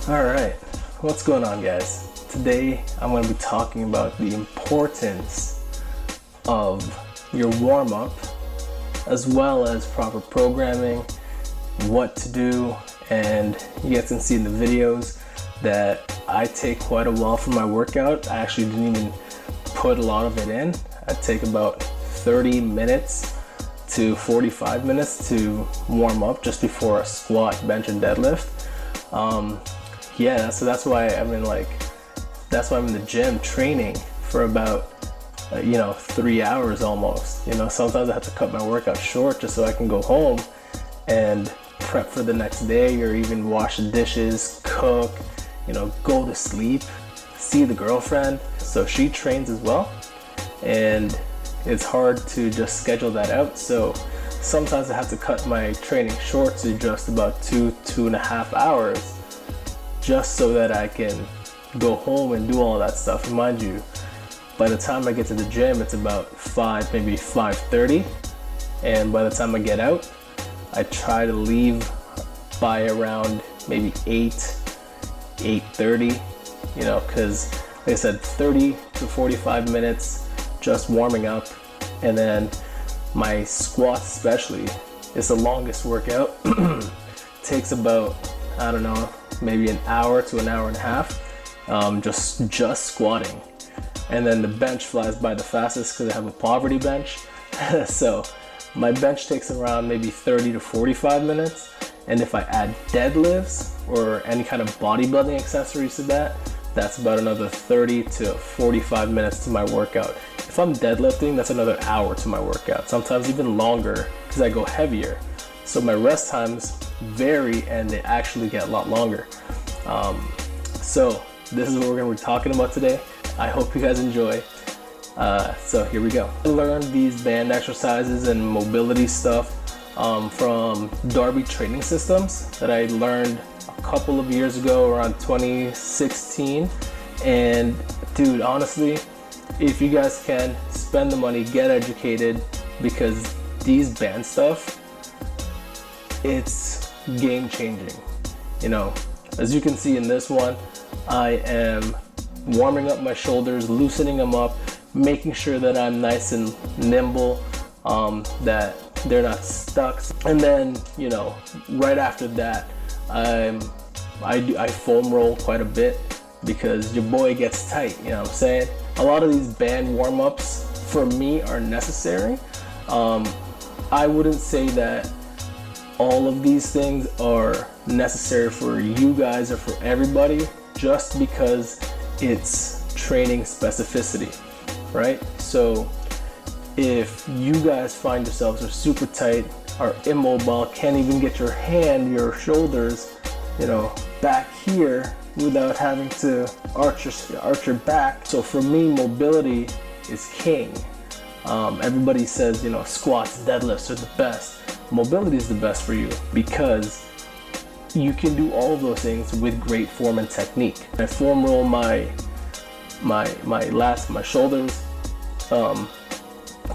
Alright, what's going on, guys? Today I'm going to be talking about the importance of your warm-up as well as proper programming, what to do, and you guys can see in the videos that I take quite a while for my workout. I actually didn't even put a lot of it in. I take about 30 minutes to 45 minutes to warm up just before a squat, bench, and deadlift. Yeah, so that's why I'm in the gym training for about 3 hours almost. Sometimes I have to cut my workout short just so I can go home and prep for the next day, or even wash the dishes, cook, go to sleep, see the girlfriend. So she trains as well, and it's hard to just schedule that out. So sometimes I have to cut my training short to just about 2.5 hours, just so that I can go home and do all that stuff. And mind you, by the time I get to the gym, it's about 5, maybe 5:30. And by the time I get out, I try to leave by around maybe 8:30, because like I said, 30 to 45 minutes just warming up. And then my squats especially is the longest workout. Takes about, I don't know, maybe an hour to an hour and a half, just squatting. And then the bench flies by the fastest because I have a poverty bench. So my bench takes around maybe 30 to 45 minutes. And if I add deadlifts or any kind of bodybuilding accessories to that, that's about another 30 to 45 minutes to my workout. If I'm deadlifting, that's another hour to my workout, sometimes even longer because I go heavier. So my rest times vary and they actually get a lot longer. So this is what we're going to be talking about today. I hope you guys enjoy. So here we go. I learned these band exercises and mobility stuff from Darby Training Systems that I learned a couple of years ago, around 2016. And dude, honestly, if you guys can spend the money, get educated, because these band stuff, it's game changing. As you can see in this one, I am warming up my shoulders, loosening them up, making sure that I'm nice and nimble, that they're not stuck. And then, right after that, I foam roll quite a bit because your boy gets tight, you know what I'm saying? A lot of these band warm-ups for me are necessary. I wouldn't say that all of these things are necessary for you guys or for everybody, just because it's training specificity, right? So if you guys find yourselves are super tight, are immobile, can't even get your shoulders, back here without having to arch your back. So for me, mobility is king. Everybody says, squats, deadlifts are the best. Mobility is the best for you because you can do all of those things with great form and technique. I foam roll my lats, my shoulders,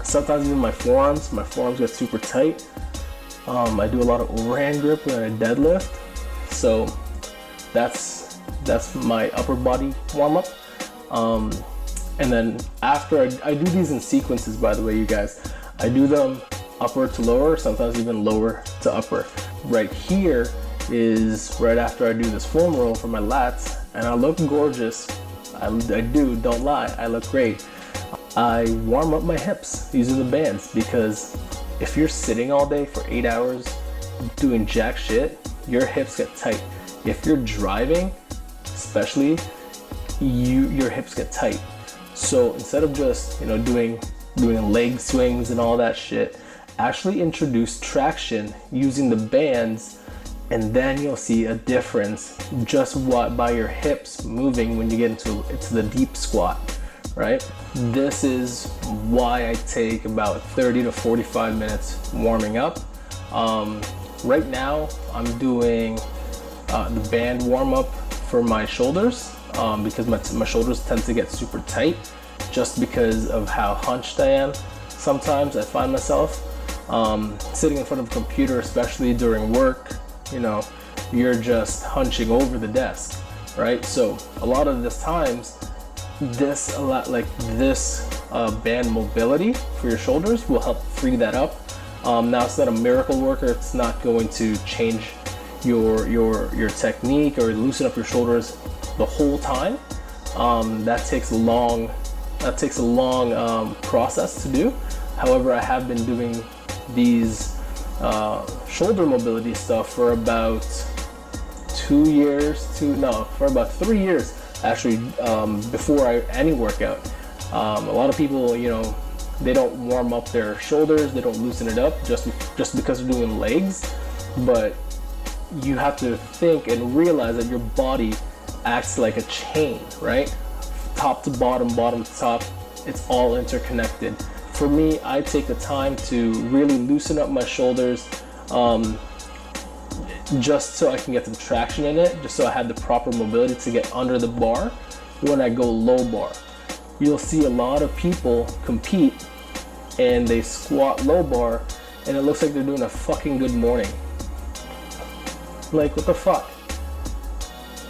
sometimes even my forearms. My forearms get super tight. I do a lot of overhand grip when I deadlift. So that's my upper body warm up. And then after I do these in sequences, by the way, you guys. I do them upper to lower, sometimes even lower to upper. Right here is right after I do this foam roll for my lats, and I look gorgeous. I do, don't lie, I look great. I warm up my hips using the bands, because if you're sitting all day for 8 hours doing jack shit, your hips get tight. If you're driving, especially, your hips get tight. So instead of just doing leg swings and all that shit, actually introduce traction using the bands, and then you'll see a difference just by your hips moving when you get into the deep squat, right? This is why I take about 30 to 45 minutes warming up. Right now I'm doing the band warm up for my shoulders, because my shoulders tend to get super tight just because of how hunched I am. Sometimes I find myself sitting in front of a computer, especially during work, you're just hunching over the desk, right? So a lot of the times, this band mobility for your shoulders will help free that up. Now it's not a miracle worker. It's not going to change your technique or loosen up your shoulders the whole time. That takes a long process to do. However, I have been doing these shoulder mobility stuff for about 2 years, for about 3 years actually, before any workout. A lot of people, they don't warm up their shoulders, they don't loosen it up just because they're doing legs. But you have to think and realize that your body acts like a chain, right? Top to bottom, bottom to top, it's all interconnected. For me, I take the time to really loosen up my shoulders, just so I can get some traction in it, just so I have the proper mobility to get under the bar when I go low bar. You'll see a lot of people compete and they squat low bar and it looks like they're doing a fucking good morning. Like, what the fuck?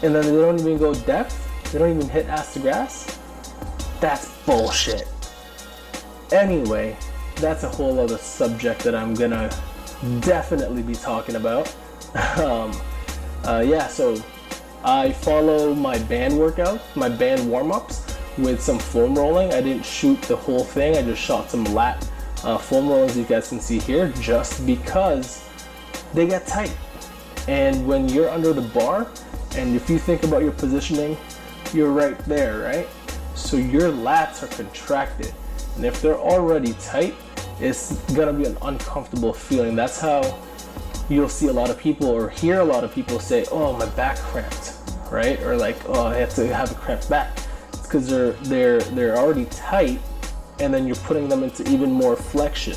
And then they don't even go depth, they don't even hit ass to grass. That's bullshit. Anyway, that's a whole other subject that I'm gonna definitely be talking about. So I follow my band workout, my band warm-ups with some foam rolling. I didn't shoot the whole thing, I just shot some lat foam rollings, you guys can see here, just because they get tight. And when you're under the bar, and if you think about your positioning, you're right there, right? So your lats are contracted. And if they're already tight, it's gonna be an uncomfortable feeling. That's how you'll see a lot of people or hear a lot of people say, oh, my back cramped, right? Or like, oh, I have to have a cramped back. It's because they're already tight, and then you're putting them into even more flexion.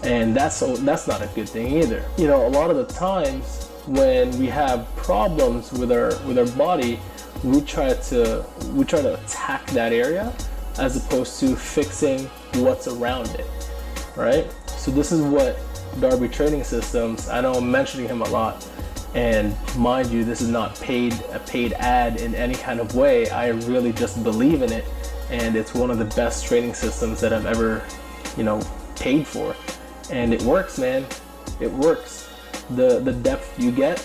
And that's not a good thing either. A lot of the times when we have problems with our body, we try to attack that area as opposed to fixing what's around it, right? So this is what Darby Training Systems, I know I'm mentioning him a lot, and mind you, this is not a paid ad in any kind of way. I really just believe in it, and it's one of the best training systems that I've ever, paid for. And it works, man. It works. The depth you get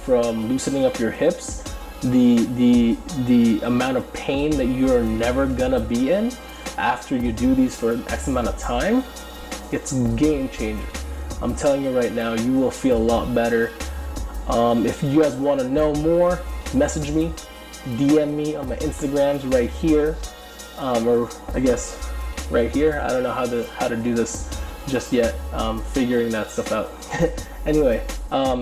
from loosening up your hips, the amount of pain that you're never gonna be in after you do these for an X amount of time, it's game changer. I'm telling you right now, you will feel a lot better. If you guys want to know more, message me, DM me on my Instagrams right here, or I guess right here. I don't know how to do this just yet. Figuring that stuff out. Anyway,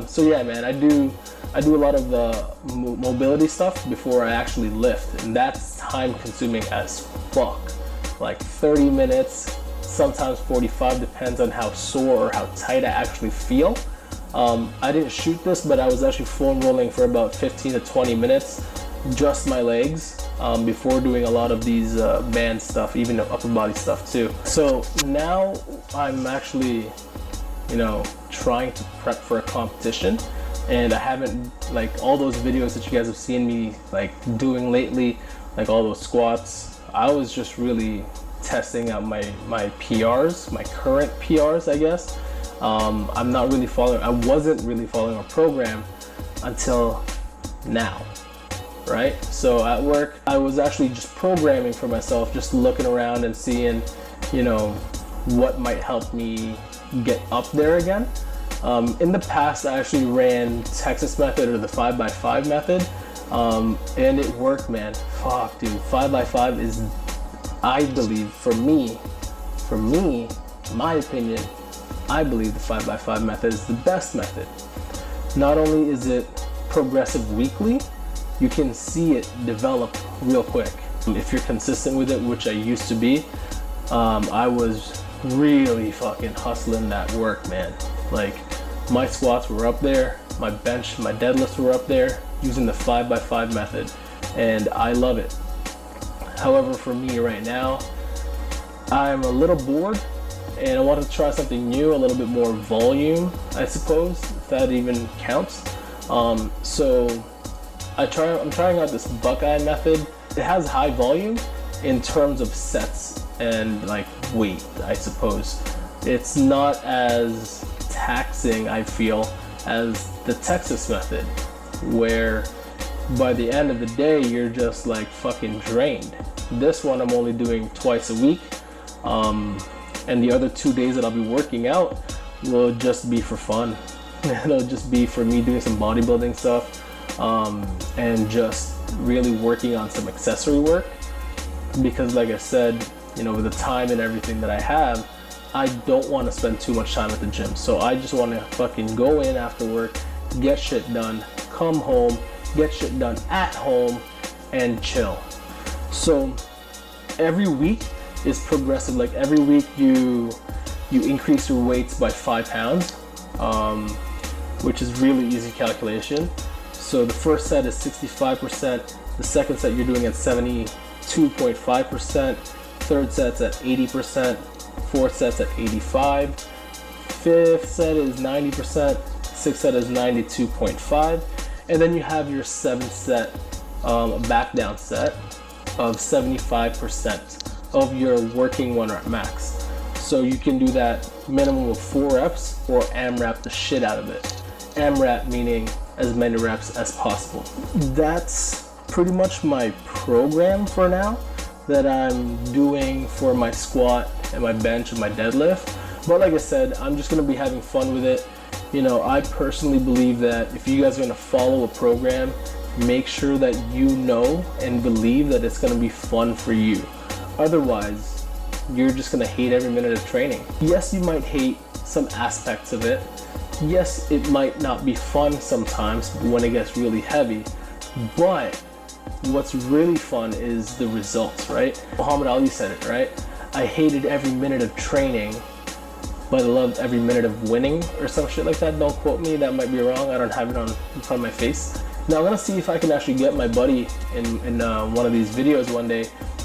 so yeah, man, I do a lot of the mobility stuff before I actually lift, and that's time consuming as fuck. Like 30 minutes, sometimes 45, depends on how sore or how tight I actually feel. I didn't shoot this, but I was actually foam rolling for about 15 to 20 minutes, just my legs, before doing a lot of these band stuff, even the upper body stuff too. So now I'm actually, trying to prep for a competition, and I haven't, like, all those videos that you guys have seen me like doing lately, like all those squats, I was just really testing out my PRs, my current PRs, I guess. I wasn't really following a program until now, right? So at work, I was actually just programming for myself, just looking around and seeing, what might help me get up there again. In the past, I actually ran Texas Method or the 5x5 method, and it worked, man. Fuck, dude, 5x5 is, I believe, for me, my opinion, I believe the 5x5 method is the best method. Not only is it progressive weekly, you can see it develop real quick. If you're consistent with it, which I used to be, I was really fucking hustling that work, man. Like, my squats were up there, my bench, my deadlifts were up there using the 5x5 method, and I love it. However, for me right now, I'm a little bored and I want to try something new, a little bit more volume, I suppose, if that even counts. So I'm trying out this Buckeye Method. It has high volume in terms of sets and like weight, I suppose. It's not as taxing, I feel, as the Texas Method, where by the end of the day you're just like fucking drained. This one I'm only doing twice a week, and the other 2 days that I'll be working out will just be for fun. It'll just be for me doing some bodybuilding stuff, and just really working on some accessory work, because like I said, you know, with the time and everything that I have, I don't want to spend too much time at the gym. So I just want to fucking go in after work, get shit done, come home, get shit done at home, and chill. So every week is progressive. Like every week you increase your weights by 5 pounds, which is really easy calculation. So the first set is 65%, the second set you're doing at 72.5%, third set's at 80%, fourth set's at 85%, fifth set is 90%, sixth set is 92.5%, and then you have your seventh set, back down set of 75% of your working 1 rep max. So you can do that minimum of 4 reps or AMRAP the shit out of it. AMRAP meaning as many reps as possible. That's pretty much my program for now that I'm doing for my squat and my bench and my deadlift. But like I said, I'm just gonna be having fun with it. You know, I personally believe that if you guys are gonna follow a program, make sure that you know and believe that it's gonna be fun for you. Otherwise, you're just gonna hate every minute of training. Yes, you might hate some aspects of it. Yes, it might not be fun sometimes when it gets really heavy, but what's really fun is the results, right? Muhammad Ali said it, right? I hated every minute of training, but I loved every minute of winning, or some shit like that. Don't quote me, that might be wrong. I don't have it in front of my face. Now I'm gonna see if I can actually get my buddy in one of these videos one day,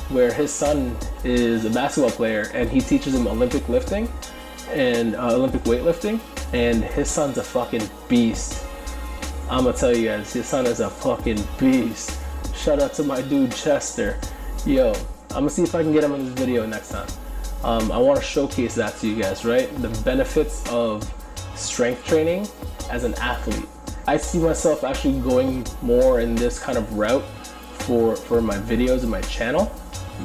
where his son is a basketball player and he teaches him Olympic lifting and Olympic weightlifting, and his son's a fucking beast. I'm gonna tell you guys, his son is a fucking beast. Shout out to my dude Chester. Yo, I'm gonna see if I can get him in this video next time. I want to showcase that to you guys, right? The benefits of strength training as an athlete. I see myself actually going more in this kind of route for my videos and my channel.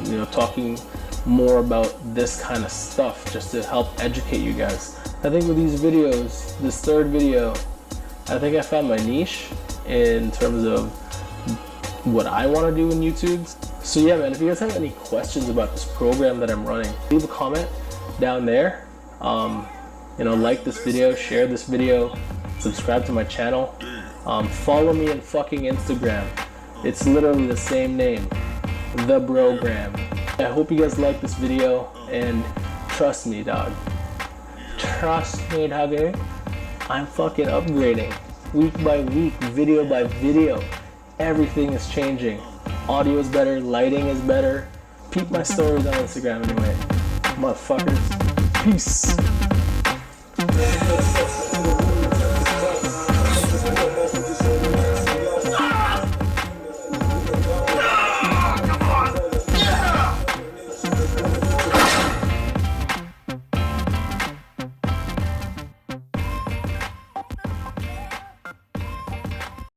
You know, talking more about this kind of stuff just to help educate you guys. I think with these videos, this third video, I think I found my niche in terms of what I want to do in YouTube. So yeah, man, if you guys have any questions about this program that I'm running, leave a comment down there. You know, like this video, share this video, subscribe to my channel. Follow me on fucking Instagram. It's literally the same name, The Brogram. I hope you guys like this video, and trust me, dog. Trust me, doggy. I'm fucking upgrading week by week, video by video. Everything is changing. Audio is better, lighting is better. Peep my stories on Instagram anyway. Motherfuckers. Peace.